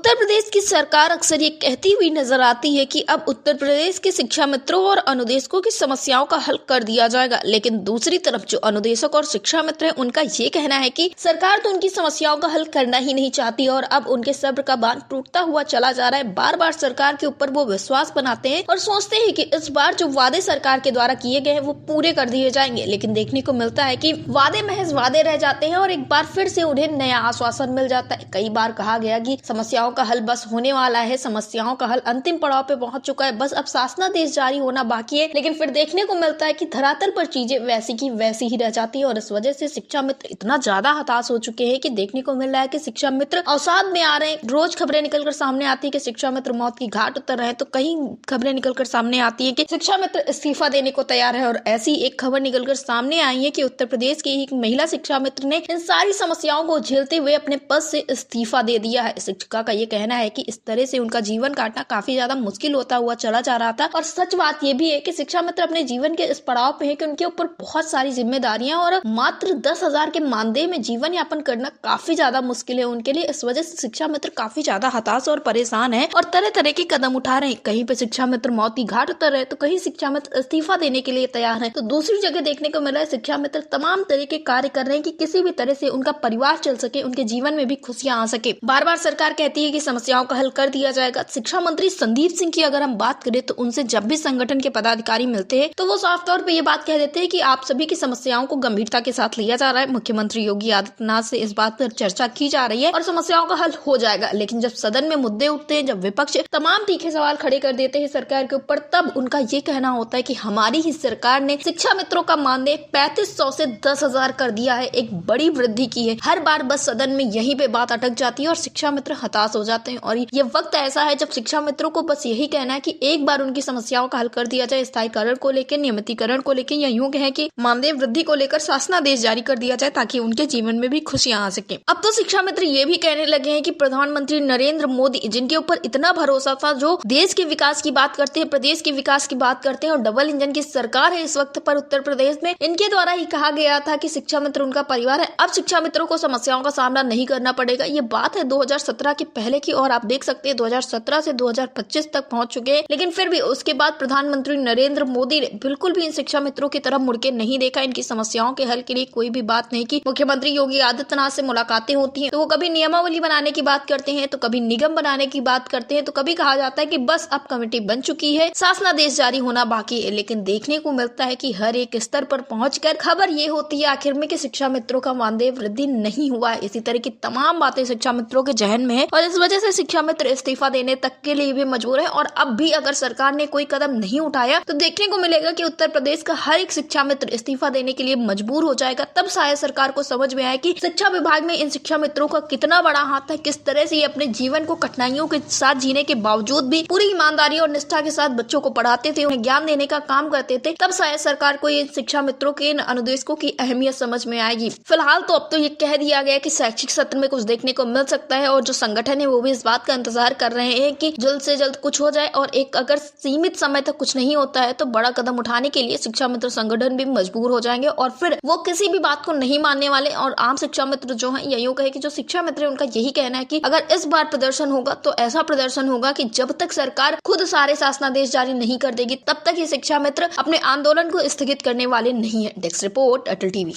उत्तर प्रदेश की सरकार अक्सर ये कहती हुई नजर आती है कि अब उत्तर प्रदेश के शिक्षा मित्रों और अनुदेशकों की समस्याओं का हल कर दिया जाएगा, लेकिन दूसरी तरफ जो अनुदेशक और शिक्षा मित्र हैं उनका ये कहना है कि सरकार तो उनकी समस्याओं का हल करना ही नहीं चाहती और अब उनके सब्र का बांध टूटता हुआ चला जा रहा है। बार बार सरकार के ऊपर वो विश्वास बनाते हैं और सोचते हैं कि इस बार जो वादे सरकार के द्वारा किए गए हैं वो पूरे कर दिए जाएंगे, लेकिन देखने को मिलता है कि वादे महज वादे रह जाते हैं और एक बार फिर से उन्हें नया आश्वासन मिल जाता है। कई बार कहा गया कि समस्याओं का हल बस होने वाला है, समस्याओं का हल अंतिम पड़ाव पे पहुंच चुका है, बस अब शासनादेश जारी होना बाकी है, लेकिन फिर देखने को मिलता है कि धरातल पर चीजें वैसी की वैसी ही रह जाती है और इस वजह से शिक्षा मित्र इतना ज्यादा हताश हो चुके हैं कि देखने को मिल रहा है कि शिक्षा मित्र अवसाद में आ रहे हैं। रोज खबरें निकलकर सामने आती है कि शिक्षा मित्र मौत की घाट उतर रहे हैं, तो कहीं खबरें निकलकर सामने आती है कि शिक्षा मित्र इस्तीफा देने को तैयार है और ऐसी एक खबर निकलकर सामने आई है कि उत्तर प्रदेश की एक महिला शिक्षा मित्र ने इन सारी समस्याओं को झेलते हुए अपने पद से इस्तीफा दे दिया है। शिक्षिका का ये कहना है कि इस तरह से उनका जीवन काटना काफी ज्यादा मुश्किल होता हुआ चला जा रहा था और सच बात ये भी है कि शिक्षा मित्र अपने जीवन के इस पड़ाव पे है कि उनके ऊपर बहुत सारी जिम्मेदारियां और मात्र 10,000 के मानदेय में जीवन यापन करना काफी ज्यादा मुश्किल है उनके लिए। इस वजह से शिक्षा मित्र काफी ज्यादा हताश और परेशान है और तरह तरह के कदम उठा रहे हैं। कहीं पे शिक्षा मित्र मौत की घाट उतर रहे तो कहीं शिक्षा मित्र इस्तीफा देने के लिए तैयार है, तो दूसरी जगह देखने को मिला है शिक्षा मित्र तमाम तरह के कार्य कर रहे हैं कि किसी भी तरह से उनका परिवार चल सके, उनके जीवन में भी खुशियां आ सके। बार बार सरकार कहती है कि समस्याओं का हल कर दिया जाएगा। शिक्षा मंत्री संदीप सिंह की अगर हम बात करें तो उनसे जब भी संगठन के पदाधिकारी मिलते हैं तो वो साफ तौर पे ये बात कह देते हैं कि आप सभी की समस्याओं को गंभीरता के साथ लिया जा रहा है। मुख्यमंत्री योगी आदित्यनाथ से इस बात पर चर्चा की जा रही है और समस्याओं का हल हो जाएगा, लेकिन जब सदन में मुद्दे उठते हैं, जब विपक्ष तमाम तीखे सवाल खड़े कर देते हैं सरकार के ऊपर, तब उनका ये कहना होता है कि हमारी ही सरकार ने शिक्षा मित्रों का मानदेय 3500 से 10,000 कर दिया है, एक बड़ी वृद्धि की है। हर बार बस सदन में यहीं पे बात अटक जाती है और शिक्षा मित्र हताश हो जाते हैं और ये वक्त ऐसा है जब शिक्षा मित्रों को बस यही कहना है कि एक बार उनकी समस्याओं का हल कर दिया जाए, स्थायीकरण को लेकर, नियमितीकरण को लेकर, या यूं कहें कि मानदेय वृद्धि को लेकर शासनादेश जारी कर दिया जाए ताकि उनके जीवन में भी खुशियां आ सके। अब तो शिक्षा मित्र ये भी कहने लगे हैं कि प्रधानमंत्री नरेंद्र मोदी, जिनके ऊपर इतना भरोसा था, जो देश के विकास की बात करते हैं, प्रदेश के विकास की बात करते हैं और डबल इंजन की सरकार है इस वक्त पर उत्तर प्रदेश में, इनके द्वारा ही कहा गया था कि शिक्षा मित्र उनका परिवार है। अब शिक्षा मित्रों को समस्याओं का सामना नहीं करना पड़ेगा। ये बात है 2017 के पहले की और आप देख सकते हैं 2017 से 2025 तक पहुंच चुके हैं, लेकिन फिर भी उसके बाद प्रधानमंत्री नरेंद्र मोदी ने बिल्कुल भी इन शिक्षा मित्रों की तरफ मुड़ के नहीं देखा। इनकी समस्याओं के हल के लिए कोई भी बात नहीं की। मुख्यमंत्री योगी आदित्यनाथ से मुलाकातें होती हैं तो वो कभी नियमावली बनाने की बात करते हैं, तो कभी निगम बनाने की बात करते हैं, तो कभी कहा जाता है कि बस अब कमेटी बन चुकी है, शासनादेश जारी होना बाकी है, लेकिन देखने को मिलता है कि हर एक स्तर पर पहुंचकर खबर ये होती है आखिर में कि शिक्षा मित्रों का मानदेय वृद्धि नहीं हुआ है। इसी तरह की तमाम बातें शिक्षा मित्रों के जहन में है और इस वजह से शिक्षा मित्र इस्तीफा देने तक के लिए भी मजबूर है और अब भी अगर सरकार ने कोई कदम नहीं उठाया तो देखने को मिलेगा कि उत्तर प्रदेश का हर एक शिक्षा मित्र इस्तीफा देने के लिए मजबूर हो जाएगा। तब शायद सरकार को समझ में आए कि शिक्षा विभाग में इन शिक्षा मित्रों का कितना बड़ा हाथ है, किस तरह से ये अपने जीवन को कठिनाइयों के साथ जीने के बावजूद भी पूरी ईमानदारी और निष्ठा के साथ बच्चों को पढ़ाते थे, उन्हें ज्ञान देने का काम करते थे। तब शायद सरकार को ये शिक्षा मित्रों के इन अनुदेशकों की अहमियत समझ में आएगी। फिलहाल तो अब तो ये कह दिया गया कि शैक्षिक सत्र में कुछ देखने को मिल सकता है और जो संगठन है वो भी इस बात का इंतजार कर रहे हैं कि जल्द से जल्द कुछ हो जाए और एक अगर सीमित समय तक कुछ नहीं होता है तो बड़ा कदम उठाने के लिए शिक्षा मित्र संगठन भी मजबूर हो जाएंगे और फिर वो किसी भी बात को नहीं मानने वाले। और आम शिक्षा मित्र जो है, या यूं कहे कि जो शिक्षा मित्र है, उनका यही कहना है कि अगर इस बार प्रदर्शन होगा तो ऐसा प्रदर्शन होगा कि जब तक सरकार खुद सारे शासनादेश जारी नहीं कर देगी तब तक ये शिक्षा मित्र अपने आंदोलन को स्थगित करने वाले नहीं है। डेस्क रिपोर्ट, अटल टीवी।